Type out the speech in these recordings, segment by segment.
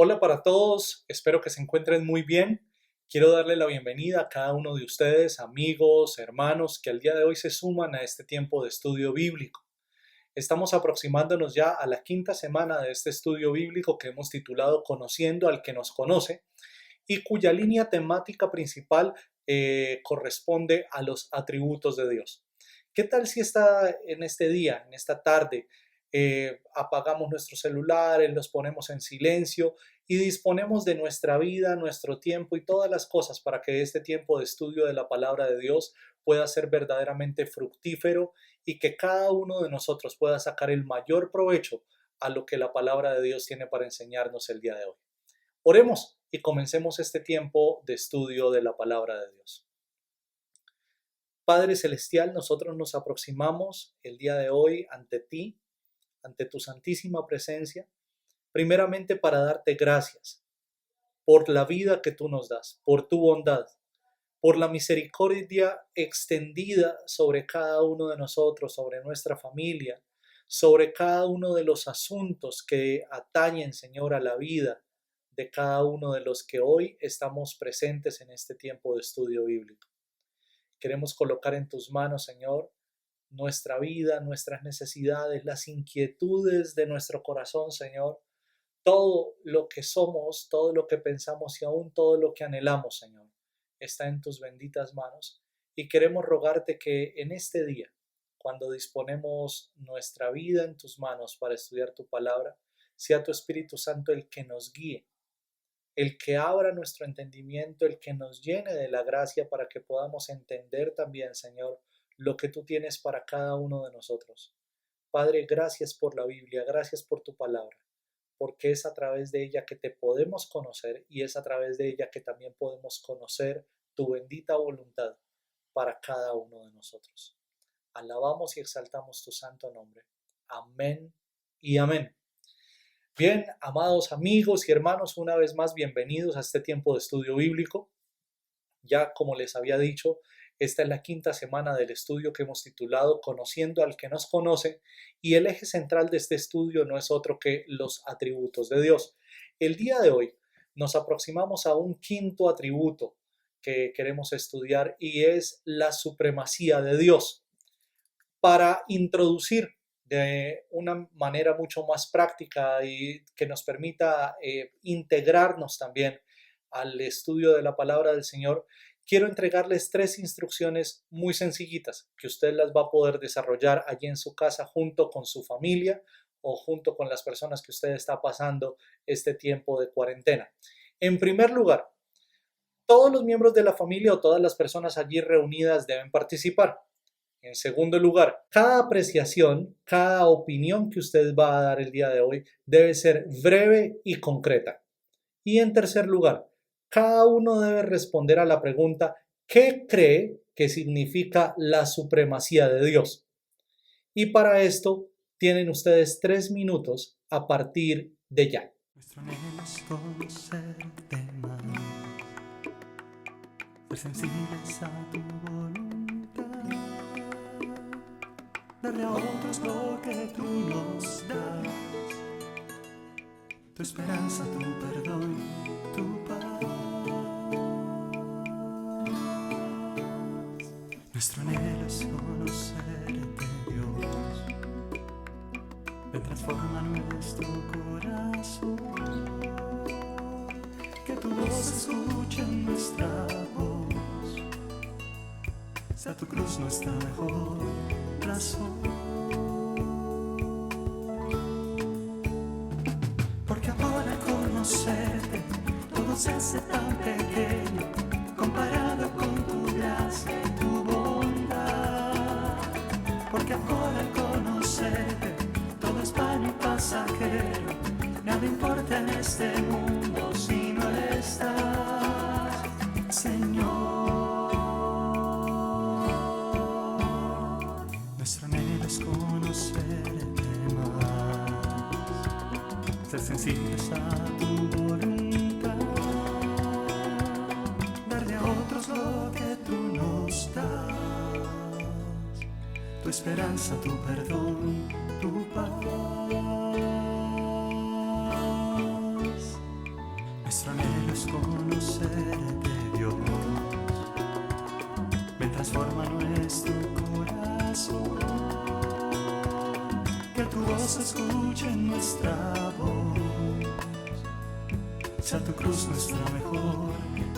Hola para todos, espero que se encuentren muy bien. Quiero darle la bienvenida a cada uno de ustedes, amigos, hermanos, que al día de hoy se suman a este tiempo de estudio bíblico. Estamos aproximándonos ya a la quinta semana de este estudio bíblico que hemos titulado Conociendo al que nos conoce y cuya línea temática principal corresponde a los atributos de Dios. ¿Qué tal si en este día, en esta tarde, apagamos nuestros celulares, los ponemos en silencio y disponemos de nuestra vida, nuestro tiempo y todas las cosas para que este tiempo de estudio de la palabra de Dios pueda ser verdaderamente fructífero y que cada uno de nosotros pueda sacar el mayor provecho a lo que la palabra de Dios tiene para enseñarnos el día de hoy? Oremos y comencemos este tiempo de estudio de la palabra de Dios. Padre Celestial, nosotros nos aproximamos el día de hoy ante ti, ante tu santísima presencia, primeramente para darte gracias por la vida que tú nos das, por tu bondad, por la misericordia extendida sobre cada uno de nosotros, sobre nuestra familia, sobre cada uno de los asuntos que atañen, Señor, a la vida de cada uno de los que hoy estamos presentes en este tiempo de estudio bíblico. Queremos colocar en tus manos, Señor, nuestra vida, nuestras necesidades, las inquietudes de nuestro corazón, Señor, todo lo que somos, todo lo que pensamos y aún todo lo que anhelamos, Señor, está en tus benditas manos y queremos rogarte que en este día, cuando disponemos nuestra vida en tus manos para estudiar tu palabra, sea tu Espíritu Santo el que nos guíe, el que abra nuestro entendimiento, el que nos llene de la gracia para que podamos entender también, Señor, lo que tú tienes para cada uno de nosotros. Padre, gracias por la Biblia, gracias por tu palabra, porque es a través de ella que te podemos conocer y es a través de ella que también podemos conocer tu bendita voluntad para cada uno de nosotros. Alabamos y exaltamos tu santo nombre. Amén y amén. Bien, amados amigos y hermanos, una vez más bienvenidos a este tiempo de estudio bíblico. Ya como les había dicho, esta es la quinta semana del estudio que hemos titulado Conociendo al que nos conoce y el eje central de este estudio no es otro que los atributos de Dios. El día de hoy nos aproximamos a un quinto atributo que queremos estudiar y es la supremacía de Dios. Para introducir de una manera mucho más práctica y que nos permita integrarnos también al estudio de la palabra del Señor, quiero entregarles 3 instrucciones muy sencillitas que usted las va a poder desarrollar allí en su casa junto con su familia o junto con las personas que usted está pasando este tiempo de cuarentena. En primer lugar, todos los miembros de la familia o todas las personas allí reunidas deben participar. En segundo lugar, cada apreciación, cada opinión que usted va a dar el día de hoy debe ser breve y concreta. Y en tercer lugar, cada uno debe responder a la pregunta ¿qué cree que significa la supremacía de Dios? Y para esto tienen ustedes 3 minutos a partir de ya. Nuestro anhelo es conocerte más, ser sensibles a tu voluntad, darle a otros lo que tú nos das, tu esperanza, tu perdón, tu paz. Nuestro anhelo es conocerte, Dios. Ven, transforma nuestro corazón, que tu voz escuche nuestra voz, sea tu cruz nuestra mejor razón. Porque ahora conocerte todo se hace tan pequeño comparado con tu gracia y tu bondad. Porque ahora conocerte todo es vano y pasajero, nada importa en este mundo si no estás, Señor. Nuestro anhelo es conocerte más, ser sensibles a tu voluntad, darle a otros lo que tú nos das, tu esperanza, tu perdón, tu paz. anhelo es conocerte, Dios. Ven, transforma nuestro corazón. Que tu voz escuche en nuestra voz. Sea tu cruz nuestra mejor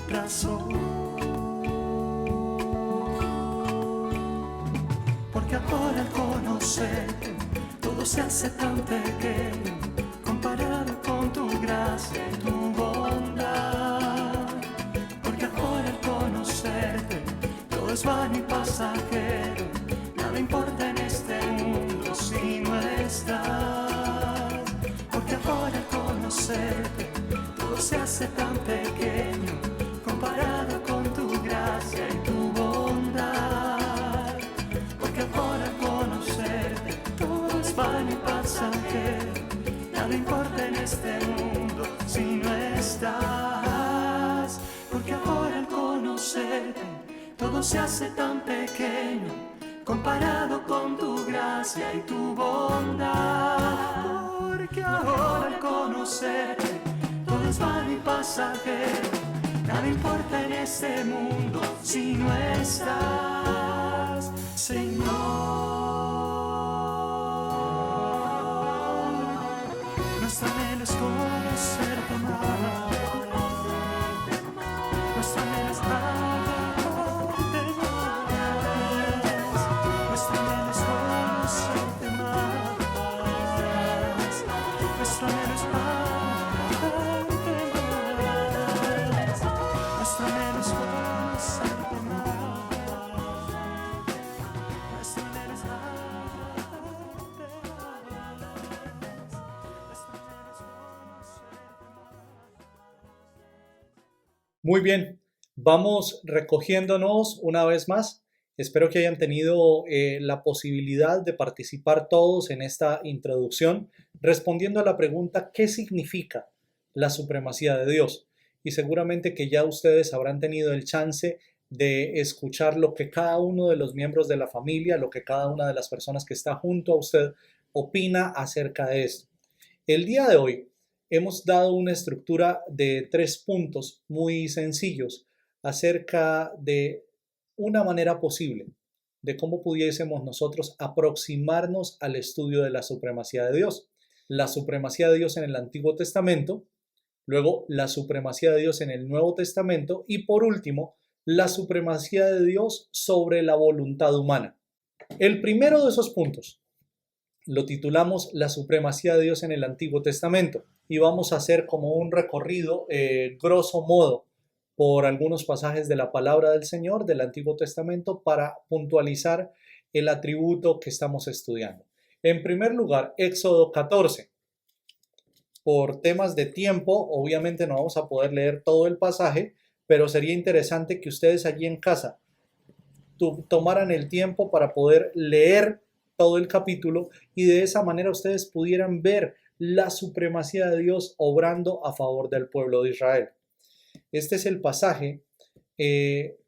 razón. Porque ahora al conocerte todo se hace tan pequeño comparado con tu gracia y tu bondad. Porque ahora al conocerte todo es vano y pasajero, nada importa en este mundo si no estás. Porque ahora al conocerte todo se hace tan pequeño comparado con tu gracia y tu bondad. Porque ahora al conocerte todo es vano y pasajero, nada importa en este mundo si no estás. Porque ahora al conocerte todo se hace tan pequeño comparado con tu gracia y tu bondad. Porque ahora al conocerte todo es vano y pasajero, nada importa en este mundo si no estás, Señor. Nuestro anhelo es conocerte más. Nuestro anhelo es amarte más. Nuestro anhelo es conocerte más. Nuestro anhelo es amarte más. Nuestro anhelo es conocerte más. Nuestro anhelo es amarte Muy bien, vamos recogiéndonos una vez más. Espero que hayan tenido la posibilidad de participar todos en esta introducción, respondiendo a la pregunta ¿qué significa la supremacía de Dios? Y seguramente que ya ustedes habrán tenido el chance de escuchar lo que cada uno de los miembros de la familia, lo que cada una de las personas que está junto a usted opina acerca de esto. El día de hoy hemos dado una estructura de 3 puntos muy sencillos acerca de una manera posible de cómo pudiésemos nosotros aproximarnos al estudio de la supremacía de Dios. La supremacía de Dios en el Antiguo Testamento, luego la supremacía de Dios en el Nuevo Testamento y por último, la supremacía de Dios sobre la voluntad humana. El primero de esos puntos lo titulamos la supremacía de Dios en el Antiguo Testamento y vamos a hacer como un recorrido grosso modo por algunos pasajes de la palabra del Señor del Antiguo Testamento para puntualizar el atributo que estamos estudiando. En primer lugar, Éxodo 14. Por temas de tiempo, obviamente no vamos a poder leer todo el pasaje, pero sería interesante que ustedes allí en casa tomaran el tiempo para poder leer todo el capítulo y de esa manera ustedes pudieran ver la supremacía de Dios obrando a favor del pueblo de Israel. Este es el pasaje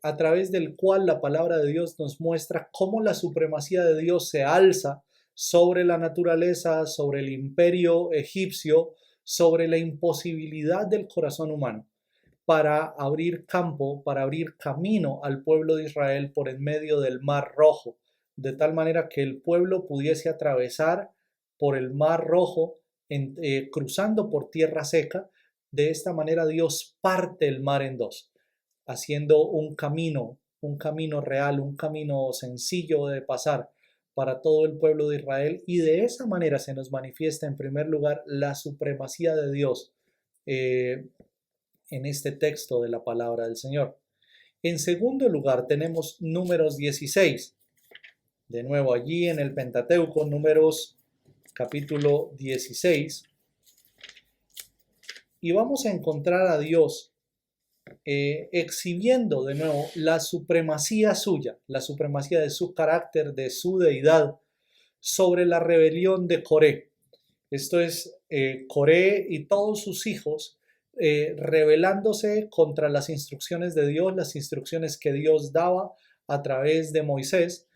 a través del cual la palabra de Dios nos muestra cómo la supremacía de Dios se alza sobre la naturaleza, sobre el imperio egipcio, sobre la imposibilidad del corazón humano para abrir campo, para abrir camino al pueblo de Israel por en medio del Mar Rojo, de tal manera que el pueblo pudiese atravesar por el Mar Rojo, cruzando por tierra seca. De esta manera Dios parte el mar en dos, haciendo un camino real, un camino sencillo de pasar para todo el pueblo de Israel, y de esa manera se nos manifiesta en primer lugar la supremacía de Dios en este texto de la palabra del Señor. En segundo lugar tenemos Números 16. De nuevo allí en el Pentateuco, Números capítulo 16. Y vamos a encontrar a Dios exhibiendo de nuevo la supremacía suya, la supremacía de su carácter, de su deidad, sobre la rebelión de Coré. Esto es Coré y todos sus hijos rebelándose contra las instrucciones de Dios, las instrucciones que Dios daba a través de Moisés.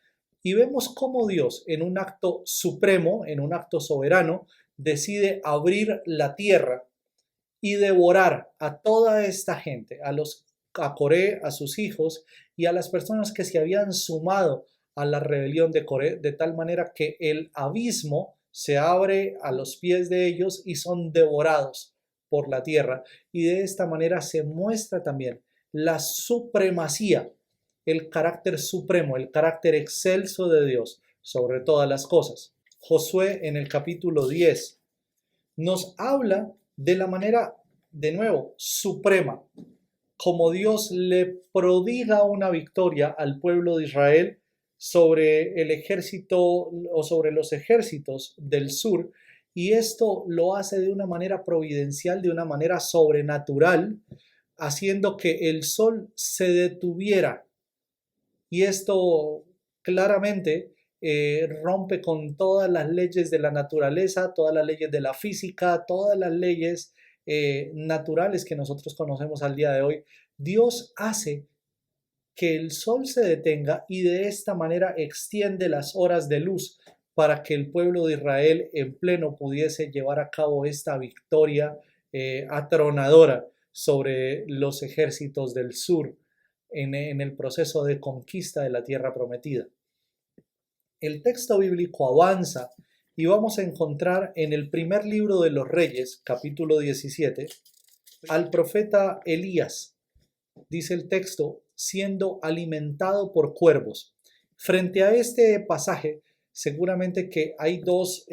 Y vemos cómo Dios, en un acto supremo, en un acto soberano, decide abrir la tierra y devorar a toda esta gente, a Coré, a sus hijos y a las personas que se habían sumado a la rebelión de Coré, de tal manera que el abismo se abre a los pies de ellos y son devorados por la tierra. Y de esta manera se muestra también la supremacía, el carácter supremo, el carácter excelso de Dios sobre todas las cosas. Josué en el capítulo 10 nos habla de la manera, de nuevo, suprema, como Dios le prodiga una victoria al pueblo de Israel sobre el ejército o sobre los ejércitos del sur, y esto lo hace de una manera providencial, de una manera sobrenatural, haciendo que el sol se detuviera. Y esto claramente rompe con todas las leyes de la naturaleza, todas las leyes de la física, todas las leyes naturales que nosotros conocemos al día de hoy. Dios hace que el sol se detenga y de esta manera extiende las horas de luz para que el pueblo de Israel en pleno pudiese llevar a cabo esta victoria atronadora sobre los ejércitos del sur en el proceso de conquista de la tierra prometida. El texto bíblico avanza y vamos a encontrar en el primer libro de los Reyes, capítulo 17, al profeta Elías, dice el texto, siendo alimentado por cuervos. Frente a este pasaje, seguramente que hay dos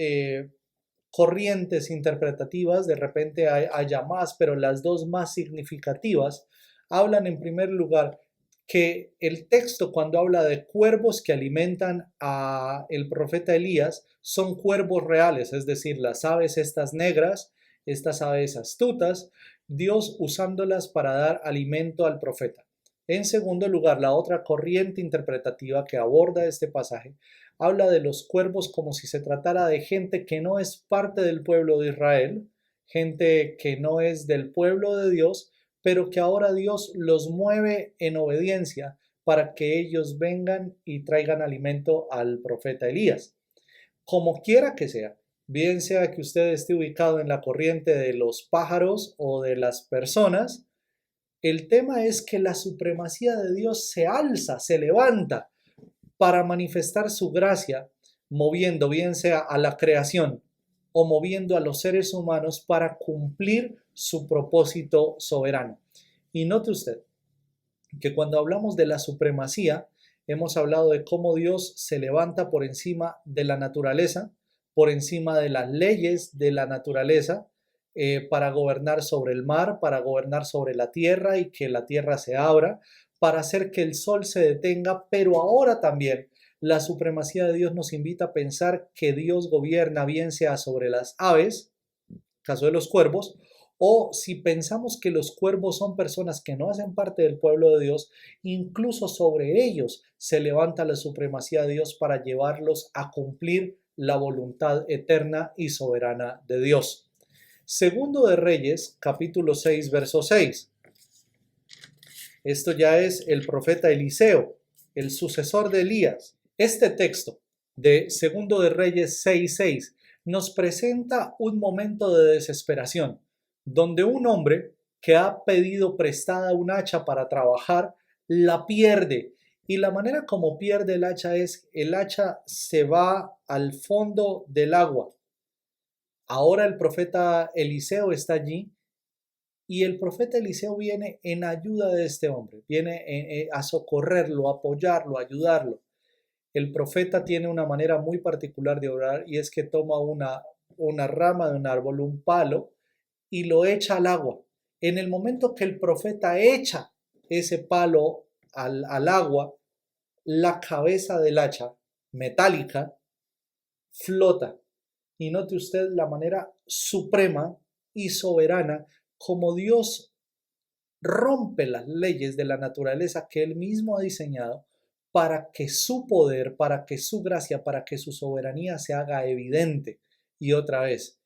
corrientes interpretativas, de repente haya más, pero las dos más significativas hablan en primer lugar que el texto, cuando habla de cuervos que alimentan a el profeta Elías, son cuervos reales, es decir, las aves estas negras, estas aves astutas, Dios usándolas para dar alimento al profeta. En segundo lugar, la otra corriente interpretativa que aborda este pasaje habla de los cuervos como si se tratara de gente que no es parte del pueblo de Israel, gente que no es del pueblo de Dios, pero que ahora Dios los mueve en obediencia para que ellos vengan y traigan alimento al profeta Elías. Como quiera que sea, bien sea que usted esté ubicado en la corriente de los pájaros o de las personas, el tema es que la supremacía de Dios se alza, se levanta para manifestar su gracia, moviendo bien sea a la creación o moviendo a los seres humanos para cumplir su propósito soberano. Y note usted que cuando hablamos de la supremacía, hemos hablado de cómo Dios se levanta por encima de la naturaleza, por encima de las leyes de la naturaleza, para gobernar sobre el mar, para gobernar sobre la tierra y que la tierra se abra, para hacer que el sol se detenga, pero ahora también la supremacía de Dios nos invita a pensar que Dios gobierna bien sea sobre las aves, caso de los cuervos, o si pensamos que los cuervos son personas que no hacen parte del pueblo de Dios, incluso sobre ellos se levanta la supremacía de Dios para llevarlos a cumplir la voluntad eterna y soberana de Dios. Segundo de Reyes, capítulo 6, verso 6. Esto ya es el profeta Eliseo, el sucesor de Elías. Este texto de Segundo de Reyes 6:6 nos presenta un momento de desesperación, donde un hombre que ha pedido prestada un hacha para trabajar, la pierde. Y la manera como pierde el hacha es, el hacha se va al fondo del agua. Ahora el profeta Eliseo está allí y el profeta Eliseo viene en ayuda de este hombre, viene a socorrerlo, a apoyarlo, a ayudarlo. El profeta tiene una manera muy particular de orar y es que toma una rama de un árbol, un palo, y lo echa al agua. En el momento que el profeta echa ese palo al agua, la cabeza del hacha metálica flota. Y note usted la manera suprema y soberana como Dios rompe las leyes de la naturaleza que Él mismo ha diseñado para que su poder, para que su gracia, para que su soberanía se haga evidente. Y otra vez,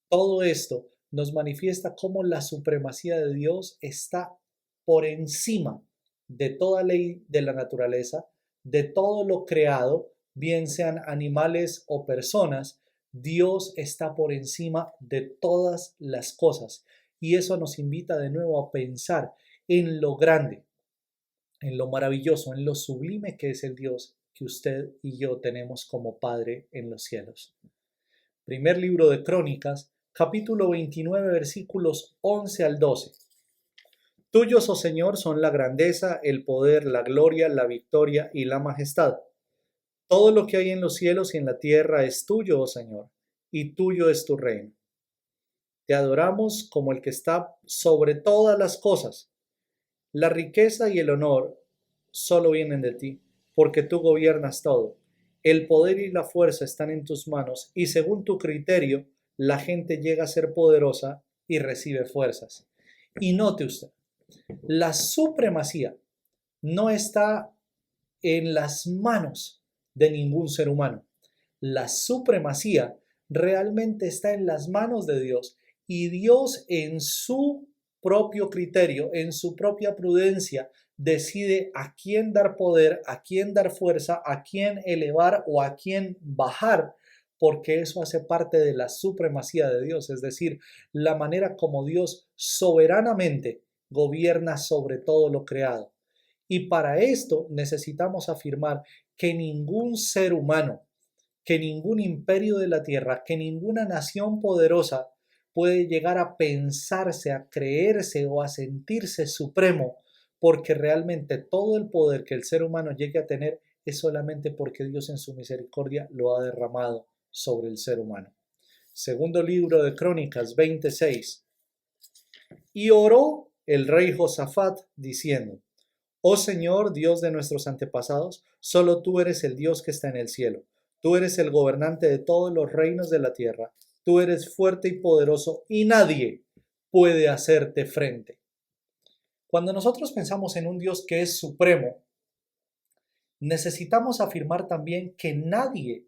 todo esto nos manifiesta cómo la supremacía de Dios está por encima de toda ley de la naturaleza, de todo lo creado, bien sean animales o personas. Dios está por encima de todas las cosas. Y eso nos invita de nuevo a pensar en lo grande, en lo maravilloso, en lo sublime que es el Dios que usted y yo tenemos como Padre en los cielos. Primer libro de Crónicas, capítulo 29, versículos 11 al 12. Tuyos, oh Señor, son la grandeza, el poder, la gloria, la victoria y la majestad. Todo lo que hay en los cielos y en la tierra es tuyo, oh Señor, y tuyo es tu reino. Te adoramos como el que está sobre todas las cosas. La riqueza y el honor solo vienen de ti, porque tú gobiernas todo. El poder y la fuerza están en tus manos, y según tu criterio, la gente llega a ser poderosa y recibe fuerzas. Y note usted, la supremacía no está en las manos de ningún ser humano. La supremacía realmente está en las manos de Dios, y Dios en su propio criterio, en su propia prudencia, decide a quién dar poder, a quién dar fuerza, a quién elevar o a quién bajar, porque eso hace parte de la supremacía de Dios, es decir, la manera como Dios soberanamente gobierna sobre todo lo creado. Y para esto necesitamos afirmar que ningún ser humano, que ningún imperio de la tierra, que ninguna nación poderosa puede llegar a pensarse, a creerse o a sentirse supremo, porque realmente todo el poder que el ser humano llegue a tener es solamente porque Dios en su misericordia lo ha derramado sobre el ser humano. Segundo libro de Crónicas 26. Y oró el rey Josafat diciendo: Oh Señor, Dios de nuestros antepasados, solo tú eres el Dios que está en el cielo. Tú eres el gobernante de todos los reinos de la tierra. Tú eres fuerte y poderoso y nadie puede hacerte frente. Cuando nosotros pensamos en un Dios que es supremo, necesitamos afirmar también que nadie,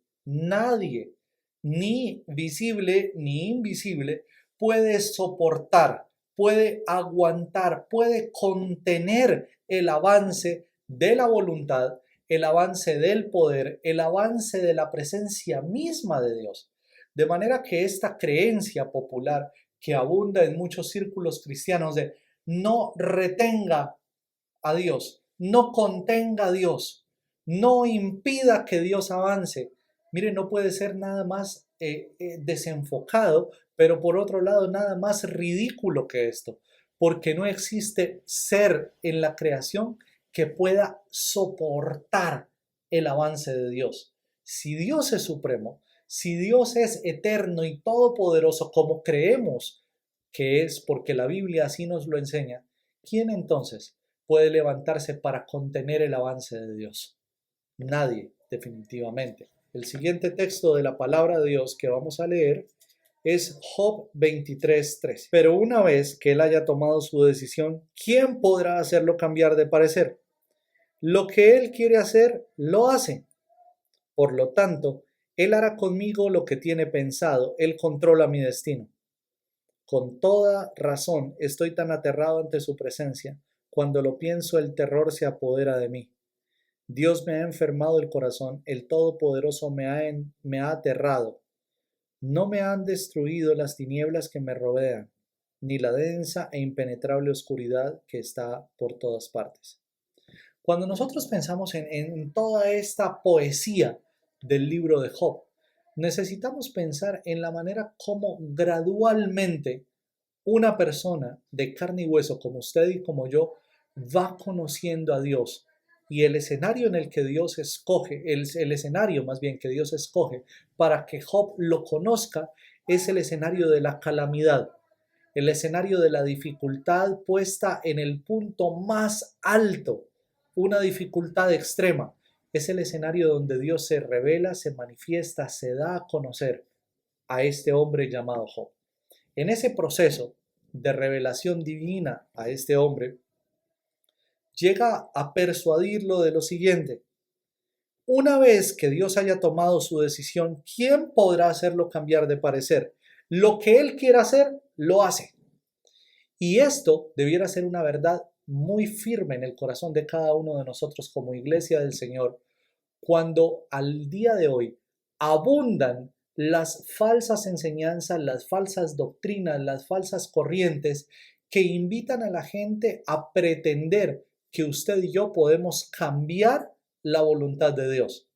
ni visible ni invisible, puede soportar, puede aguantar, puede contener el avance de la voluntad, el avance del poder, el avance de la presencia misma de Dios. De manera que esta creencia popular que abunda en muchos círculos cristianos de no retenga a Dios, no contenga a Dios, no impida que Dios avance. Mire, no puede ser nada más desenfocado, pero por otro lado nada más ridículo que esto, porque no existe ser en la creación que pueda soportar el avance de Dios. Si Dios es supremo, si Dios es eterno y todopoderoso, como creemos que es, porque la Biblia así nos lo enseña, ¿quién entonces puede levantarse para contener el avance de Dios? Nadie, definitivamente. El siguiente texto de la palabra de Dios que vamos a leer es Job 23:3. Pero una vez que él haya tomado su decisión, ¿quién podrá hacerlo cambiar de parecer? Lo que él quiere hacer, lo hace. Por lo tanto, él hará conmigo lo que tiene pensado, él controla mi destino. Con toda razón estoy tan aterrado ante su presencia. Cuando lo pienso, el terror se apodera de mí. Dios me ha enfermado el corazón, el Todopoderoso me ha aterrado. No me han destruido las tinieblas que me rodean, ni la densa e impenetrable oscuridad que está por todas partes. Cuando nosotros pensamos en toda esta poesía del libro de Job, necesitamos pensar en la manera como gradualmente una persona de carne y hueso como usted y como yo va conociendo a Dios, y el escenario en el que Dios escoge, el escenario más bien que Dios escoge para que Job lo conozca es el escenario de la calamidad, el escenario de la dificultad puesta en el punto más alto, una dificultad extrema. Es el escenario donde Dios se revela, se manifiesta, se da a conocer a este hombre llamado Job. En ese proceso de revelación divina a este hombre, llega a persuadirlo de lo siguiente: una vez que Dios haya tomado su decisión, ¿quién podrá hacerlo cambiar de parecer? Lo que Él quiera hacer, lo hace. Y esto debiera ser una verdad muy firme en el corazón de cada uno de nosotros como iglesia del Señor, cuando al día de hoy abundan las falsas enseñanzas, las falsas doctrinas, las falsas corrientes que invitan a la gente a pretender que usted y yo podemos cambiar la voluntad de Dios.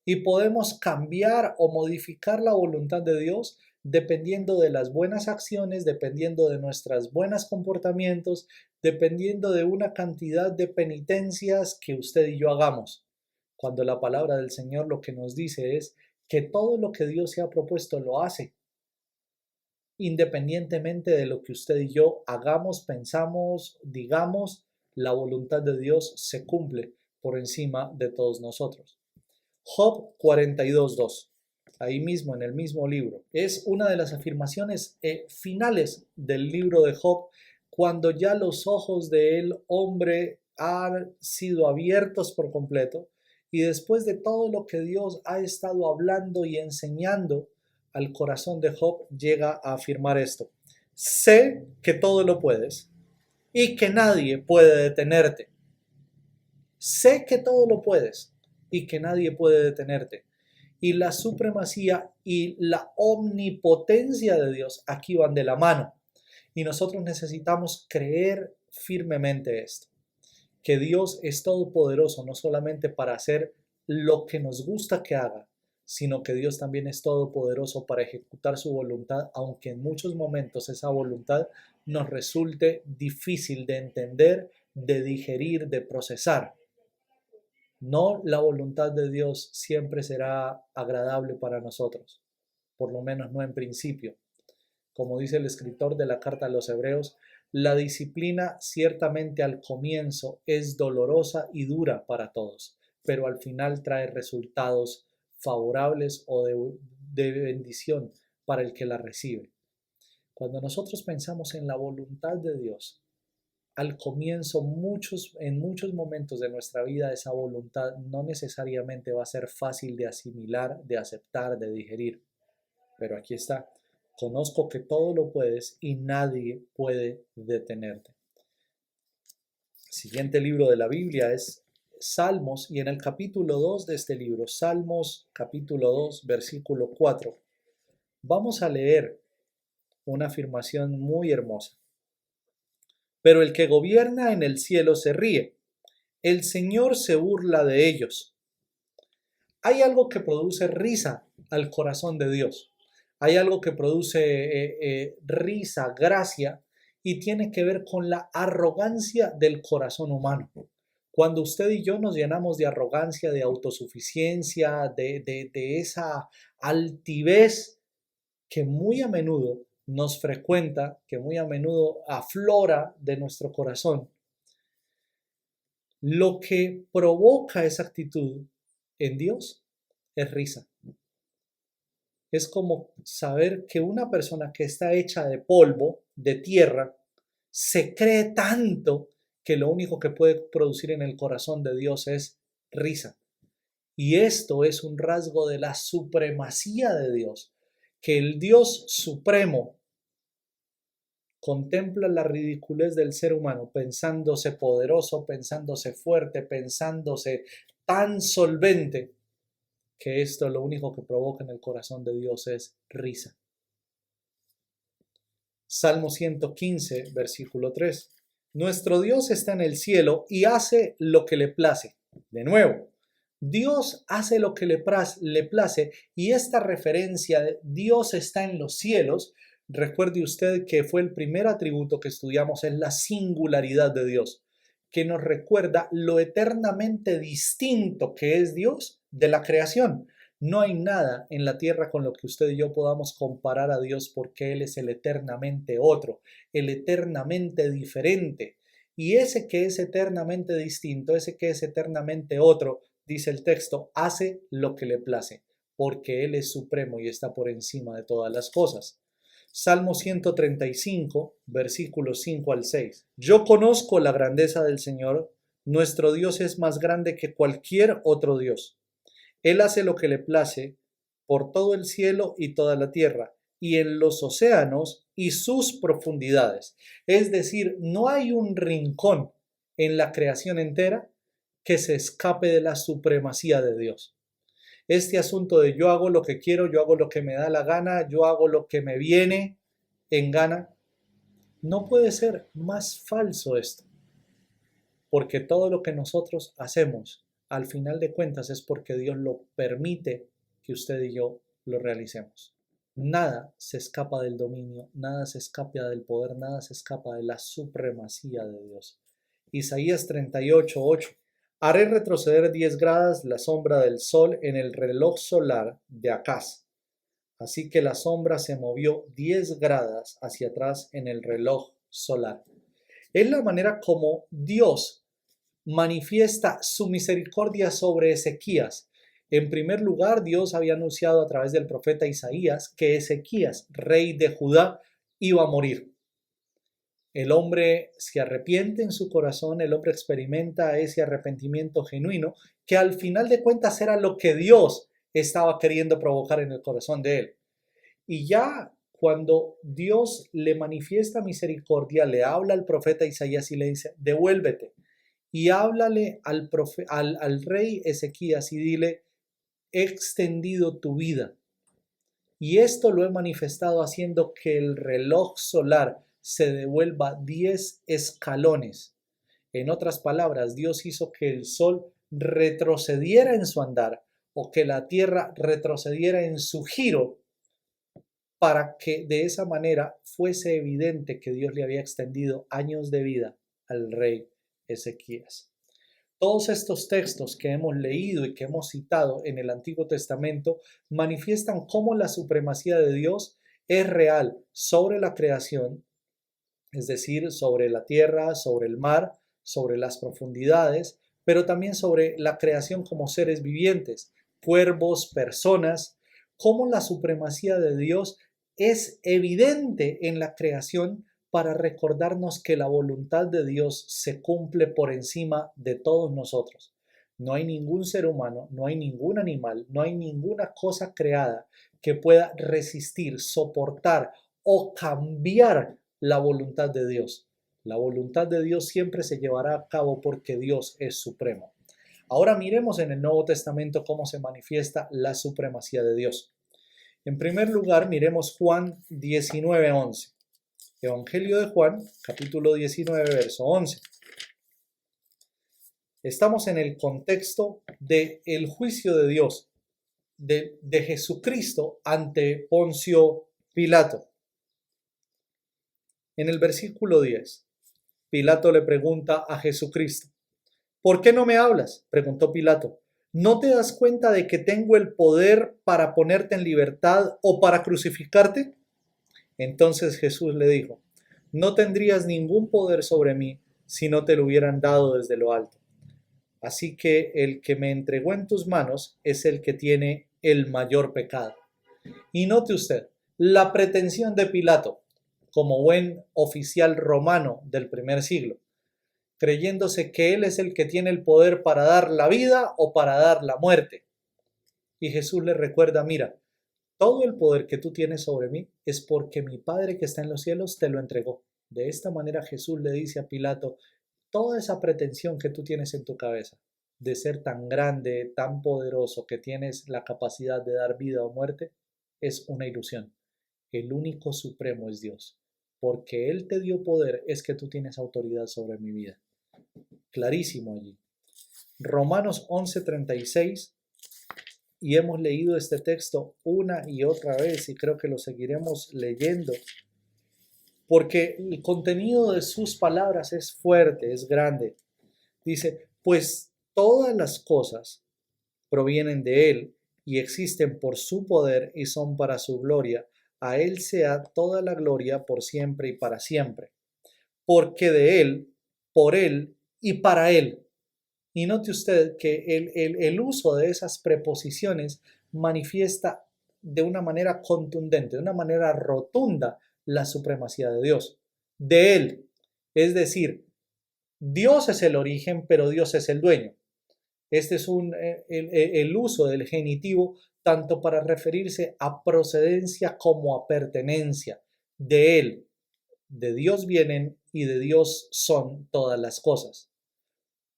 Y podemos cambiar o modificar la voluntad de Dios dependiendo de las buenas acciones, dependiendo de nuestros buenos comportamientos, dependiendo de una cantidad de penitencias que usted y yo hagamos. Cuando la palabra del Señor lo que nos dice es que todo lo que Dios se ha propuesto lo hace, independientemente de lo que usted y yo hagamos, pensamos, digamos, la voluntad de Dios se cumple por encima de todos nosotros. Job 42:2, ahí mismo en el mismo libro, es una de las afirmaciones finales del libro de Job, cuando ya los ojos del hombre han sido abiertos por completo y después de todo lo que Dios ha estado hablando y enseñando al corazón de Job, llega a afirmar esto: sé que todo lo puedes y que nadie puede detenerte. Sé que todo lo puedes y que nadie puede detenerte. Y la supremacía y la omnipotencia de Dios aquí van de la mano. Y nosotros necesitamos creer firmemente esto, que Dios es todopoderoso no solamente para hacer lo que nos gusta que haga, sino que Dios también es todopoderoso para ejecutar su voluntad, aunque en muchos momentos esa voluntad nos resulte difícil de entender, de digerir, de procesar. No, la voluntad de Dios siempre será agradable para nosotros, por lo menos no en principio. Como dice el escritor de la carta a los Hebreos, la disciplina ciertamente al comienzo es dolorosa y dura para todos, pero al final trae resultados favorables o de bendición para el que la recibe. Cuando nosotros pensamos en la voluntad de Dios, al comienzo, en muchos momentos de nuestra vida, esa voluntad no necesariamente va a ser fácil de asimilar, de aceptar, de digerir. Pero aquí está: conozco que todo lo puedes y nadie puede detenerte. El siguiente libro de la Biblia es Salmos, y en el capítulo 2 de este libro, Salmos capítulo 2, versículo 4, vamos a leer una afirmación muy hermosa. Pero el que gobierna en el cielo se ríe, el Señor se burla de ellos. Hay algo que produce risa al corazón de Dios. Hay algo que produce risa, gracia, y tiene que ver con la arrogancia del corazón humano. Cuando usted y yo nos llenamos de arrogancia, de autosuficiencia, de esa altivez que muy a menudo nos frecuenta, que muy a menudo aflora de nuestro corazón, lo que provoca esa actitud en Dios es risa. Es como saber que una persona que está hecha de polvo, de tierra, se cree tanto que lo único que puede producir en el corazón de Dios es risa. Y esto es un rasgo de la supremacía de Dios, que el Dios supremo contempla la ridiculez del ser humano, pensándose poderoso, pensándose fuerte, pensándose tan solvente, que esto lo único que provoca en el corazón de Dios es risa. Salmo 115, versículo 3. Nuestro Dios está en el cielo y hace lo que le place. De nuevo, Dios hace lo que le place, y esta referencia de Dios está en los cielos, recuerde usted que fue el primer atributo que estudiamos, es la singularidad de Dios, que nos recuerda lo eternamente distinto que es Dios de la creación. No hay nada en la tierra con lo que usted y yo podamos comparar a Dios, porque Él es el eternamente otro, el eternamente diferente. Y ese que es eternamente distinto, ese que es eternamente otro, dice el texto, hace lo que le place, porque Él es supremo y está por encima de todas las cosas. Salmo 135, versículos 5 al 6. Yo conozco la grandeza del Señor, nuestro Dios es más grande que cualquier otro Dios. Él hace lo que le place por todo el cielo y toda la tierra, y en los océanos y sus profundidades. Es decir, no hay un rincón en la creación entera que se escape de la supremacía de Dios. Este asunto de yo hago lo que quiero, yo hago lo que me da la gana, yo hago lo que me viene en gana, no puede ser más falso esto, porque todo lo que nosotros hacemos, al final de cuentas, es porque Dios lo permite que usted y yo lo realicemos. Nada se escapa del dominio, nada se escapa del poder, nada se escapa de la supremacía de Dios. Isaías 38:8. Haré retroceder 10 grados la sombra del sol en el reloj solar de Acaz. Así que la sombra se movió 10 grados hacia atrás en el reloj solar. Es la manera como Dios manifiesta su misericordia sobre Ezequías. En primer lugar, Dios había anunciado a través del profeta Isaías que Ezequías, rey de Judá, iba a morir. El hombre se arrepiente en su corazón, el hombre experimenta ese arrepentimiento genuino que al final de cuentas era lo que Dios estaba queriendo provocar en el corazón de él. Y ya cuando Dios le manifiesta misericordia, le habla al profeta Isaías y le dice, devuélvete. Y háblale al rey Ezequías y dile, he extendido tu vida. Y esto lo he manifestado haciendo que el reloj solar se devuelva 10 escalones. En otras palabras, Dios hizo que el sol retrocediera en su andar o que la tierra retrocediera en su giro para que de esa manera fuese evidente que Dios le había extendido años de vida al rey Ezequías. Todos estos textos que hemos leído y que hemos citado en el Antiguo Testamento manifiestan cómo la supremacía de Dios es real sobre la creación, es decir, sobre la tierra, sobre el mar, sobre las profundidades, pero también sobre la creación como seres vivientes, cuervos, personas, cómo la supremacía de Dios es evidente en la creación para recordarnos que la voluntad de Dios se cumple por encima de todos nosotros. No hay ningún ser humano, no hay ningún animal, no hay ninguna cosa creada que pueda resistir, soportar o cambiar la voluntad de Dios. La voluntad de Dios siempre se llevará a cabo porque Dios es supremo. Ahora miremos en el Nuevo Testamento cómo se manifiesta la supremacía de Dios. En primer lugar, miremos Juan 19:11. Evangelio de Juan, capítulo 19, verso 11. Estamos en el contexto del juicio de Dios, de Jesucristo ante Poncio Pilato. En el versículo 10, Pilato le pregunta a Jesucristo, ¿por qué no me hablas?, preguntó Pilato. ¿No te das cuenta de que tengo el poder para ponerte en libertad o para crucificarte? Entonces Jesús le dijo, no tendrías ningún poder sobre mí si no te lo hubieran dado desde lo alto. Así que el que me entregó en tus manos es el que tiene el mayor pecado. Y note usted, la pretensión de Pilato, como buen oficial romano del primer siglo, creyéndose que él es el que tiene el poder para dar la vida o para dar la muerte. Y Jesús le recuerda, mira, todo el poder que tú tienes sobre mí es porque mi Padre que está en los cielos te lo entregó. De esta manera Jesús le dice a Pilato, toda esa pretensión que tú tienes en tu cabeza de ser tan grande, tan poderoso, que tienes la capacidad de dar vida o muerte, es una ilusión. El único supremo es Dios. Porque Él te dio poder es que tú tienes autoridad sobre mi vida. Clarísimo allí. Romanos 11:36. Y hemos leído este texto una y otra vez y creo que lo seguiremos leyendo porque el contenido de sus palabras es fuerte, es grande. Dice, pues todas las cosas provienen de Él y existen por su poder y son para su gloria. A Él sea toda la gloria por siempre y para siempre. Porque de Él, por Él y para Él. Y note usted que el uso de esas preposiciones manifiesta de una manera contundente, de una manera rotunda, la supremacía de Dios. De Él, es decir, Dios es el origen, pero Dios es el dueño. Este es el uso del genitivo tanto para referirse a procedencia como a pertenencia. De Él, de Dios vienen y de Dios son todas las cosas.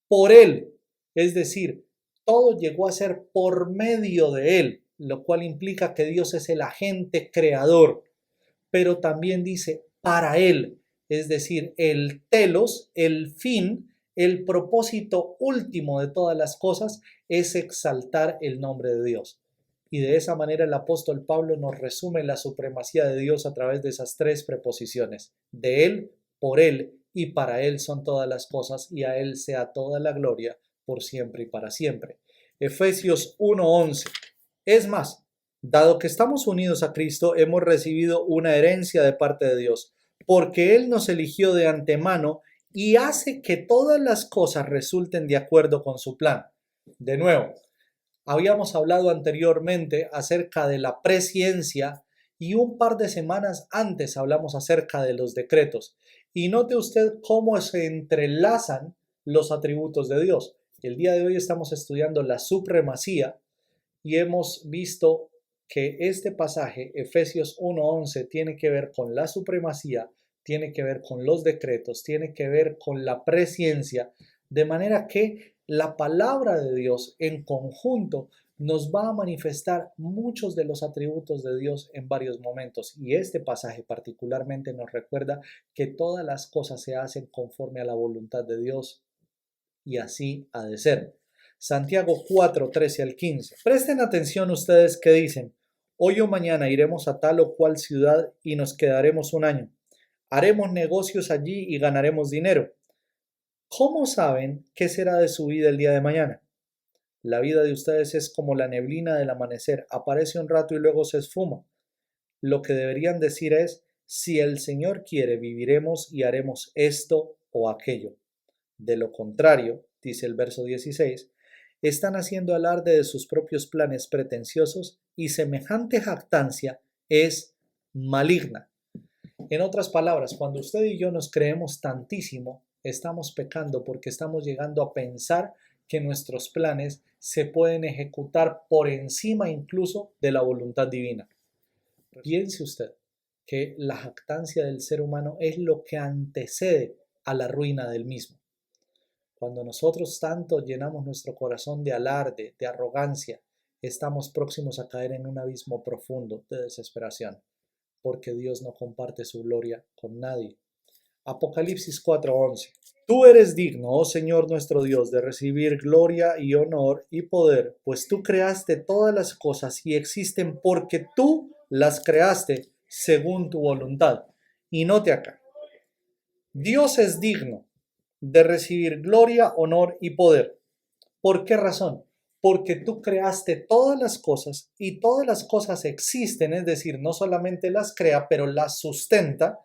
Por Él, es decir, todo llegó a ser por medio de Él, lo cual implica que Dios es el agente creador, pero también dice para Él, es decir, el telos, el fin, el propósito último de todas las cosas es exaltar el nombre de Dios. Y de esa manera el apóstol Pablo nos resume la supremacía de Dios a través de esas tres preposiciones. De Él, por Él y para Él son todas las cosas, y a Él sea toda la gloria por siempre y para siempre. Efesios 1:11. Es más, dado que estamos unidos a Cristo, hemos recibido una herencia de parte de Dios, porque Él nos eligió de antemano y hace que todas las cosas resulten de acuerdo con su plan. De nuevo, habíamos hablado anteriormente acerca de la presciencia y un par de semanas antes hablamos acerca de los decretos. Y note usted cómo se entrelazan los atributos de Dios. El día de hoy estamos estudiando la supremacía y hemos visto que este pasaje, Efesios 1:11, tiene que ver con la supremacía, tiene que ver con los decretos, tiene que ver con la presciencia, de manera que la palabra de Dios en conjunto nos va a manifestar muchos de los atributos de Dios en varios momentos. Y este pasaje particularmente nos recuerda que todas las cosas se hacen conforme a la voluntad de Dios y así ha de ser. Santiago 4:13 al 15. Presten atención ustedes que dicen, hoy o mañana iremos a tal o cual ciudad y nos quedaremos un año. Haremos negocios allí y ganaremos dinero. ¿Cómo saben qué será de su vida el día de mañana? La vida de ustedes es como la neblina del amanecer, aparece un rato y luego se esfuma. Lo que deberían decir es, si el Señor quiere, viviremos y haremos esto o aquello. De lo contrario, dice el verso 16, están haciendo alarde de sus propios planes pretenciosos y semejante jactancia es maligna. En otras palabras, cuando usted y yo nos creemos tantísimo, estamos pecando porque estamos llegando a pensar que nuestros planes se pueden ejecutar por encima incluso de la voluntad divina. Piense usted que la jactancia del ser humano es lo que antecede a la ruina del mismo. Cuando nosotros tanto llenamos nuestro corazón de alarde, de arrogancia, estamos próximos a caer en un abismo profundo de desesperación, porque Dios no comparte su gloria con nadie. Apocalipsis 4:11. Tú eres digno, oh Señor nuestro Dios, de recibir gloria y honor y poder, pues tú creaste todas las cosas y existen porque tú las creaste según tu voluntad. Y note acá, Dios es digno de recibir gloria, honor y poder. ¿Por qué razón? Porque tú creaste todas las cosas y todas las cosas existen, es decir, no solamente las crea, pero las sustenta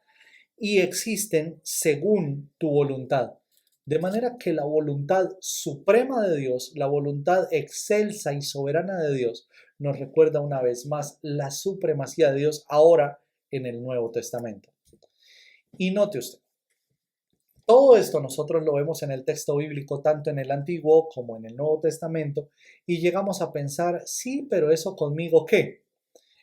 y existen según tu voluntad. De manera que la voluntad suprema de Dios, la voluntad excelsa y soberana de Dios, nos recuerda una vez más la supremacía de Dios ahora en el Nuevo Testamento. Y note usted, todo esto nosotros lo vemos en el texto bíblico, tanto en el Antiguo como en el Nuevo Testamento, y llegamos a pensar, sí, pero ¿eso conmigo qué?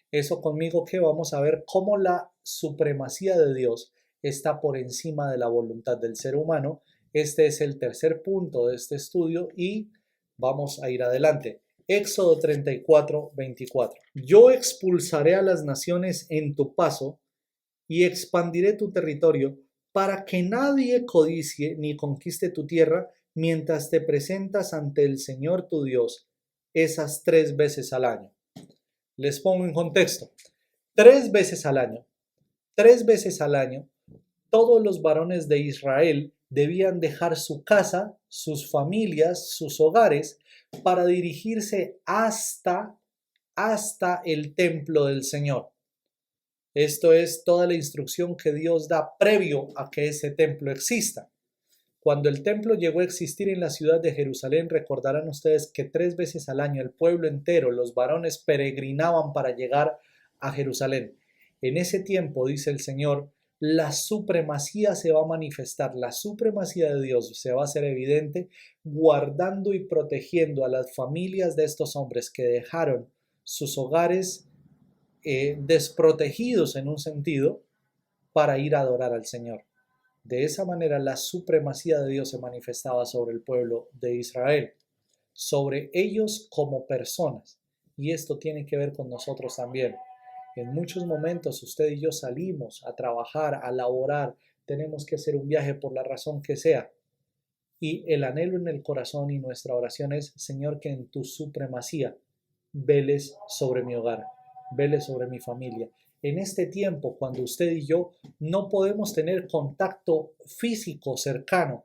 ¿Eso conmigo qué? Vamos a ver cómo la supremacía de Dios está por encima de la voluntad del ser humano. Este es el tercer punto de este estudio y vamos a ir adelante. Éxodo 34:24. Yo expulsaré a las naciones en tu paso y expandiré tu territorio para que nadie codicie ni conquiste tu tierra mientras te presentas ante el Señor tu Dios esas 3 veces al año. Les pongo en contexto. 3 veces al año, 3 veces al año, todos los varones de Israel debían dejar su casa, sus familias, sus hogares, para dirigirse hasta el templo del Señor. Esto es toda la instrucción que Dios da previo a que ese templo exista. Cuando el templo llegó a existir en la ciudad de Jerusalén, recordarán ustedes que 3 veces al año el pueblo entero, los varones, peregrinaban para llegar a Jerusalén. En ese tiempo, dice el Señor, la supremacía se va a manifestar, la supremacía de Dios se va a hacer evidente, guardando y protegiendo a las familias de estos hombres que dejaron sus hogares desprotegidos en un sentido para ir a adorar al Señor. De esa manera la supremacía de Dios se manifestaba sobre el pueblo de Israel. sobre ellos como personas. Y esto tiene que ver con nosotros también. En muchos momentos usted y yo salimos a trabajar, a laborar, tenemos que hacer un viaje por la razón que sea. Y el anhelo en el corazón y nuestra oración es, Señor, que en tu supremacía veles sobre mi hogar, veles sobre mi familia. En este tiempo, cuando usted y yo no podemos tener contacto físico cercano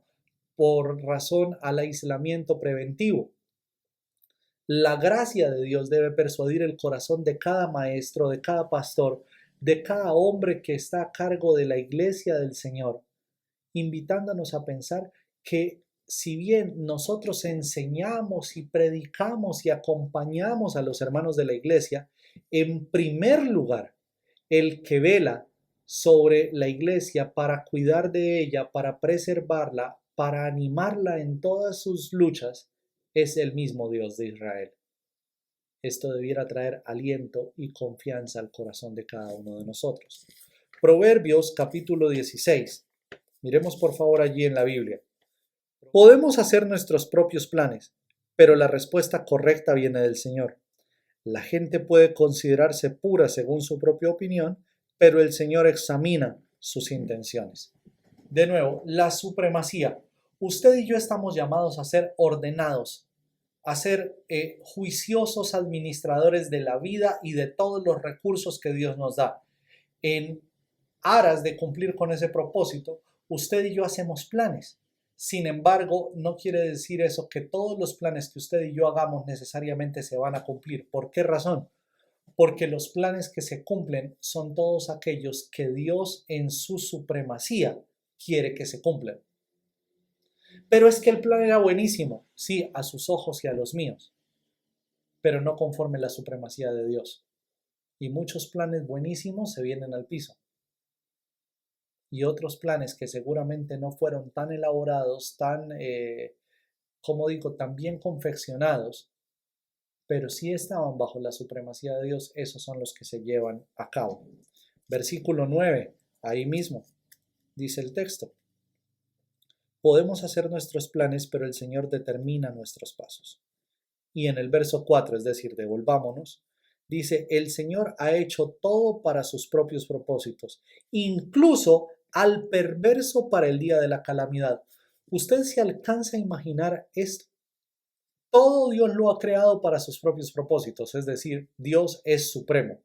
por razón al aislamiento preventivo, la gracia de Dios debe persuadir el corazón de cada maestro, de cada pastor, de cada hombre que está a cargo de la iglesia del Señor, invitándonos a pensar que si bien nosotros enseñamos y predicamos y acompañamos a los hermanos de la iglesia, en primer lugar, el que vela sobre la iglesia para cuidar de ella, para preservarla, para animarla en todas sus luchas, es el mismo Dios de Israel. Esto debiera traer aliento y confianza al corazón de cada uno de nosotros. Proverbios capítulo 16. Miremos por favor allí en la Biblia. Podemos hacer nuestros propios planes, pero la respuesta correcta viene del Señor. La gente puede considerarse pura según su propia opinión, pero el Señor examina sus intenciones. De nuevo, la supremacía. Usted y yo estamos llamados a ser ordenados, a ser juiciosos administradores de la vida y de todos los recursos que Dios nos da. En aras de cumplir con ese propósito, usted y yo hacemos planes. Sin embargo, no quiere decir eso que todos los planes que usted y yo hagamos necesariamente se van a cumplir. ¿Por qué razón? Porque los planes que se cumplen son todos aquellos que Dios en su supremacía quiere que se cumplan. Pero es que el plan era buenísimo, sí, a sus ojos y a los míos, pero no conforme la supremacía de Dios. Y muchos planes buenísimos se vienen al piso. Y otros planes que seguramente no fueron tan elaborados, tan bien confeccionados, pero sí estaban bajo la supremacía de Dios, esos son los que se llevan a cabo. Versículo 9, ahí mismo, dice el texto. Podemos hacer nuestros planes, pero el Señor determina nuestros pasos. Y en el verso 4, es decir, devolvámonos, dice, el Señor ha hecho todo para sus propios propósitos, incluso al perverso para el día de la calamidad. Usted se alcanza a imaginar esto. Todo Dios lo ha creado para sus propios propósitos, es decir, Dios es supremo.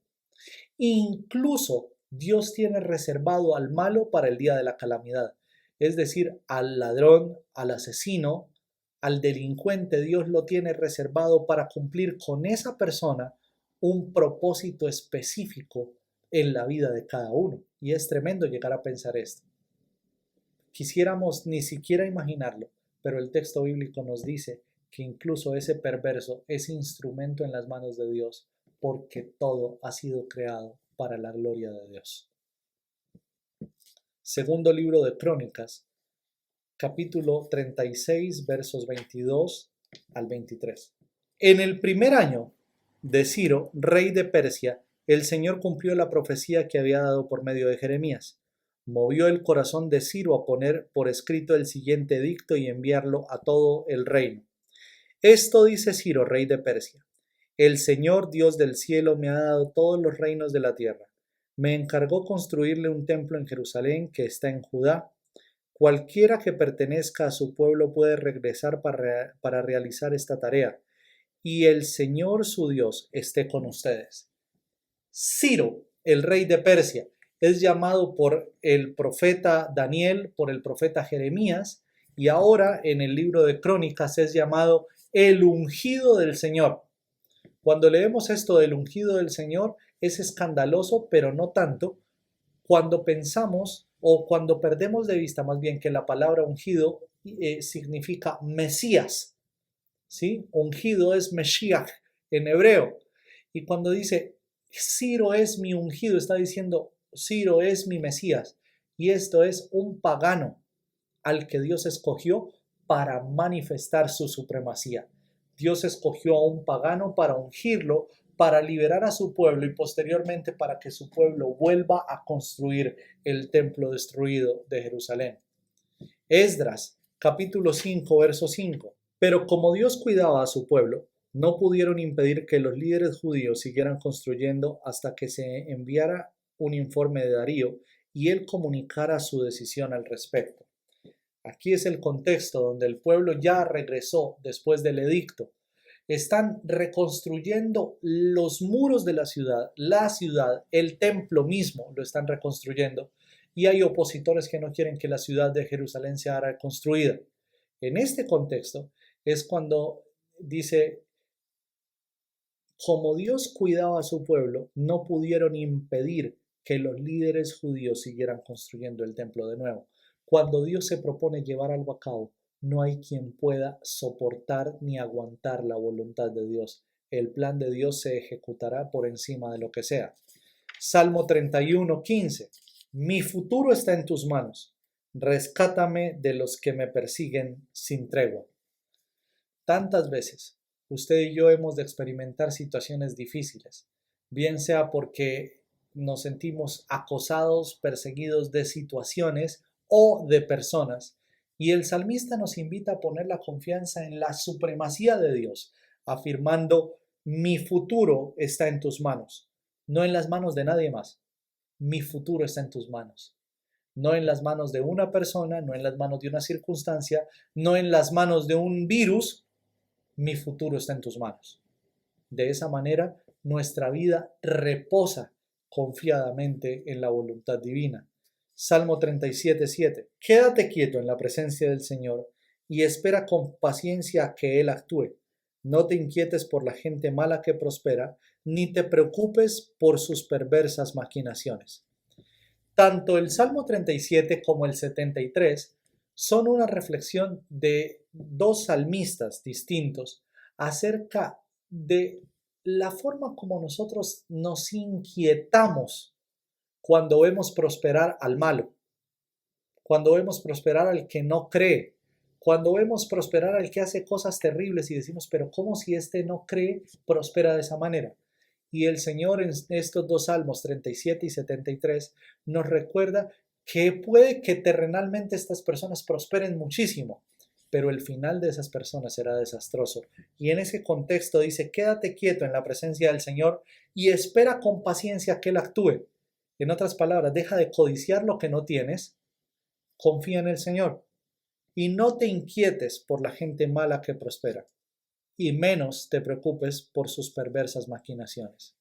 Incluso Dios tiene reservado al malo para el día de la calamidad, es decir, al ladrón, al asesino, al delincuente, Dios lo tiene reservado para cumplir con esa persona un propósito específico en la vida de cada uno. Y es tremendo llegar a pensar esto. Quisiéramos ni siquiera imaginarlo, pero el texto bíblico nos dice que incluso ese perverso es instrumento en las manos de Dios, porque todo ha sido creado para la gloria de Dios. Segundo libro de Crónicas, capítulo 36, versos 22 al 23. En el primer año de Ciro, rey de Persia, el Señor cumplió la profecía que había dado por medio de Jeremías. Movió el corazón de Ciro a poner por escrito el siguiente edicto y enviarlo a todo el reino. Esto dice Ciro, rey de Persia: el Señor Dios del cielo me ha dado todos los reinos de la tierra. Me encargó construirle un templo en Jerusalén que está en Judá. Cualquiera que pertenezca a su pueblo puede regresar para realizar esta tarea, y el Señor su Dios esté con ustedes. Ciro, el rey de Persia, es llamado por el profeta Daniel, por el profeta Jeremías, y ahora en el libro de Crónicas es llamado el ungido del Señor. Cuando leemos esto del ungido del Señor, es escandaloso, pero no tanto, cuando pensamos o cuando perdemos de vista más bien que la palabra ungido significa Mesías, ¿sí? Ungido es Meshiach en hebreo. Y cuando dice Ciro es mi ungido, está diciendo Ciro es mi Mesías. Y esto es un pagano al que Dios escogió para manifestar su supremacía. Dios escogió a un pagano para ungirlo, para liberar a su pueblo y posteriormente para que su pueblo vuelva a construir el templo destruido de Jerusalén. Esdras, capítulo 5, verso 5. Pero como Dios cuidaba a su pueblo, no pudieron impedir que los líderes judíos siguieran construyendo hasta que se enviara un informe de Darío y él comunicara su decisión al respecto. Aquí es el contexto donde el pueblo ya regresó después del edicto. Están reconstruyendo los muros de la ciudad, el templo mismo lo están reconstruyendo y hay opositores que no quieren que la ciudad de Jerusalén sea reconstruida. En este contexto es cuando dice, como Dios cuidaba a su pueblo, no pudieron impedir que los líderes judíos siguieran construyendo el templo de nuevo. Cuando Dios se propone llevar algo a cabo, no hay quien pueda soportar ni aguantar la voluntad de Dios. El plan de Dios se ejecutará por encima de lo que sea. Salmo 31:15. Mi futuro está en tus manos. Rescátame de los que me persiguen sin tregua. Tantas veces usted y yo hemos de experimentar situaciones difíciles, bien sea porque nos sentimos acosados, perseguidos de situaciones o de personas. Y el salmista nos invita a poner la confianza en la supremacía de Dios, afirmando, mi futuro está en tus manos, no en las manos de nadie más. Mi futuro está en tus manos. No en las manos de una persona, no en las manos de una circunstancia, no en las manos de un virus. Mi futuro está en tus manos. De esa manera, nuestra vida reposa confiadamente en la voluntad divina. Salmo 37:7. Quédate quieto en la presencia del Señor y espera con paciencia a que Él actúe. No te inquietes por la gente mala que prospera, ni te preocupes por sus perversas maquinaciones. Tanto el Salmo 37 como el 73 son una reflexión de dos salmistas distintos acerca de la forma como nosotros nos inquietamos cuando vemos prosperar al malo, cuando vemos prosperar al que no cree, cuando vemos prosperar al que hace cosas terribles y decimos, pero ¿cómo si este no cree, prospera de esa manera? Y el Señor en estos dos salmos, 37 y 73, nos recuerda que puede que terrenalmente estas personas prosperen muchísimo, pero el final de esas personas será desastroso. Y en ese contexto dice, quédate quieto en la presencia del Señor y espera con paciencia que Él actúe. En otras palabras, deja de codiciar lo que no tienes, confía en el Señor y no te inquietes por la gente mala que prospera y menos te preocupes por sus perversas maquinaciones.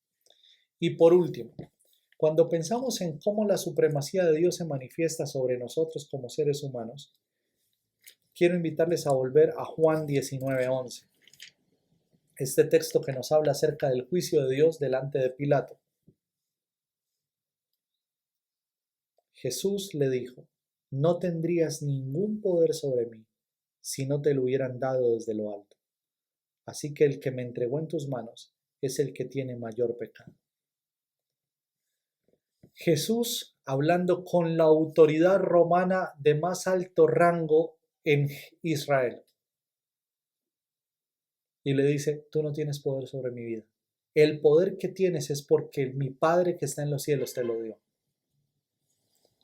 Y por último, cuando pensamos en cómo la supremacía de Dios se manifiesta sobre nosotros como seres humanos, quiero invitarles a volver a Juan 19:11, este texto que nos habla acerca del juicio de Dios delante de Pilato. Jesús le dijo, no tendrías ningún poder sobre mí si no te lo hubieran dado desde lo alto. Así que el que me entregó en tus manos es el que tiene mayor pecado. Jesús, hablando con la autoridad romana de más alto rango en Israel, y le dice, tú no tienes poder sobre mi vida. El poder que tienes es porque mi Padre que está en los cielos te lo dio.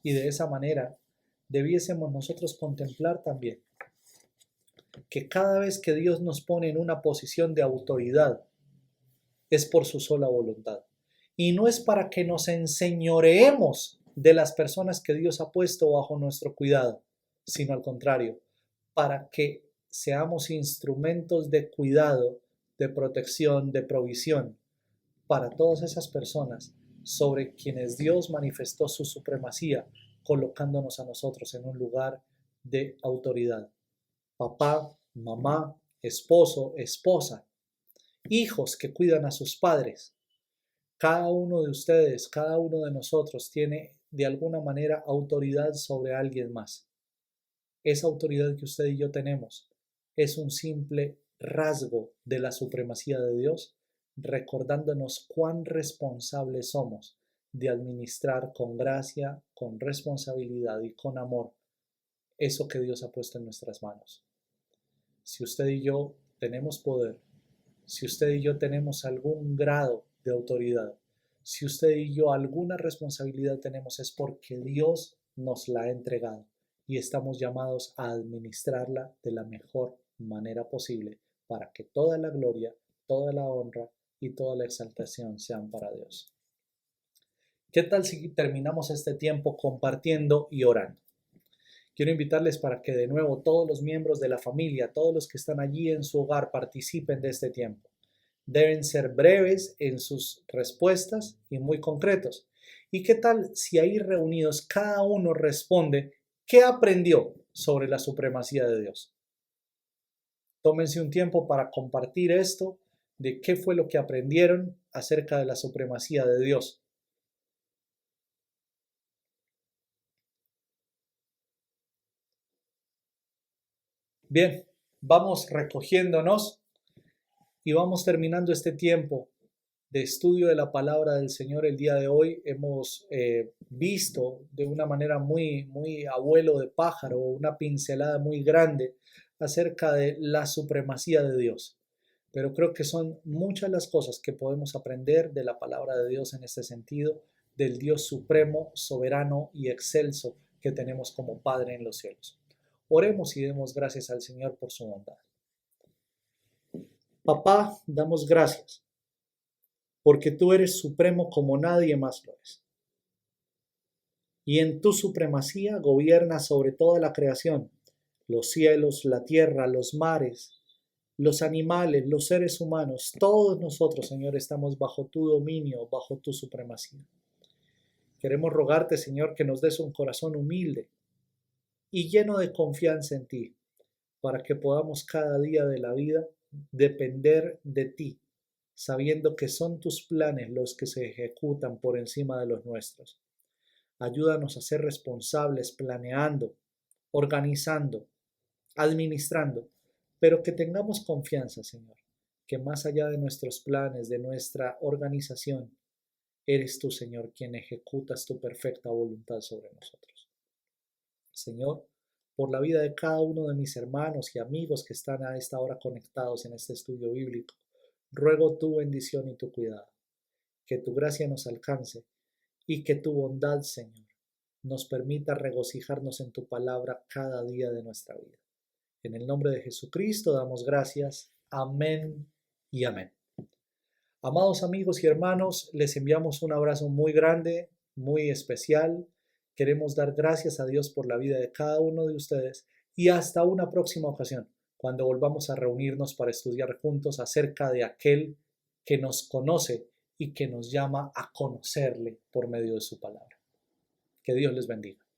Y de esa manera debiésemos nosotros contemplar también que cada vez que Dios nos pone en una posición de autoridad es por su sola voluntad. Y no es para que nos enseñoreemos de las personas que Dios ha puesto bajo nuestro cuidado, sino al contrario, para que seamos instrumentos de cuidado, de protección, de provisión para todas esas personas sobre quienes Dios manifestó su supremacía, colocándonos a nosotros en un lugar de autoridad. Papá, mamá, esposo, esposa, hijos que cuidan a sus padres. Cada uno de ustedes, cada uno de nosotros tiene de alguna manera autoridad sobre alguien más. Esa autoridad que usted y yo tenemos es un simple rasgo de la supremacía de Dios, recordándonos cuán responsables somos de administrar con gracia, con responsabilidad y con amor eso que Dios ha puesto en nuestras manos. Si usted y yo tenemos poder, si usted y yo tenemos algún grado de autoridad, si usted y yo alguna responsabilidad tenemos, es porque Dios nos la ha entregado y estamos llamados a administrarla de la mejor manera posible para que toda la gloria, toda la honra y toda la exaltación sean para Dios. ¿Qué tal si terminamos este tiempo compartiendo y orando? Quiero invitarles para que de nuevo todos los miembros de la familia, todos los que están allí en su hogar, participen de este tiempo. Deben ser breves en sus respuestas y muy concretos. ¿Y qué tal si ahí reunidos cada uno responde qué aprendió sobre la supremacía de Dios? Tómense un tiempo para compartir esto, de qué fue lo que aprendieron acerca de la supremacía de Dios. Bien, vamos recogiéndonos y vamos terminando este tiempo de estudio de la palabra del Señor. El día de hoy hemos visto de una manera muy abuelo de pájaro, una pincelada muy grande acerca de la supremacía de Dios. Pero creo que son muchas las cosas que podemos aprender de la palabra de Dios en este sentido, del Dios supremo, soberano y excelso que tenemos como Padre en los cielos. Oremos y demos gracias al Señor por su bondad. Papá, damos gracias porque tú eres supremo como nadie más lo es. Y en tu supremacía gobiernas sobre toda la creación, los cielos, la tierra, los mares, los animales, los seres humanos, todos nosotros, Señor, estamos bajo tu dominio, bajo tu supremacía. Queremos rogarte, Señor, que nos des un corazón humilde y lleno de confianza en ti, para que podamos cada día de la vida depender de ti, sabiendo que son tus planes los que se ejecutan por encima de los nuestros. Ayúdanos a ser responsables, planeando, organizando, administrando, pero que tengamos confianza, Señor, que más allá de nuestros planes, de nuestra organización, eres tú, Señor, quien ejecutas tu perfecta voluntad sobre nosotros. Señor, por la vida de cada uno de mis hermanos y amigos que están a esta hora conectados en este estudio bíblico, ruego tu bendición y tu cuidado, que tu gracia nos alcance y que tu bondad, Señor, nos permita regocijarnos en tu palabra cada día de nuestra vida. En el nombre de Jesucristo damos gracias. Amén y amén. Amados amigos y hermanos, les enviamos un abrazo muy grande, muy especial. Queremos dar gracias a Dios por la vida de cada uno de ustedes y hasta una próxima ocasión, cuando volvamos a reunirnos para estudiar juntos acerca de aquel que nos conoce y que nos llama a conocerle por medio de su palabra. Que Dios les bendiga.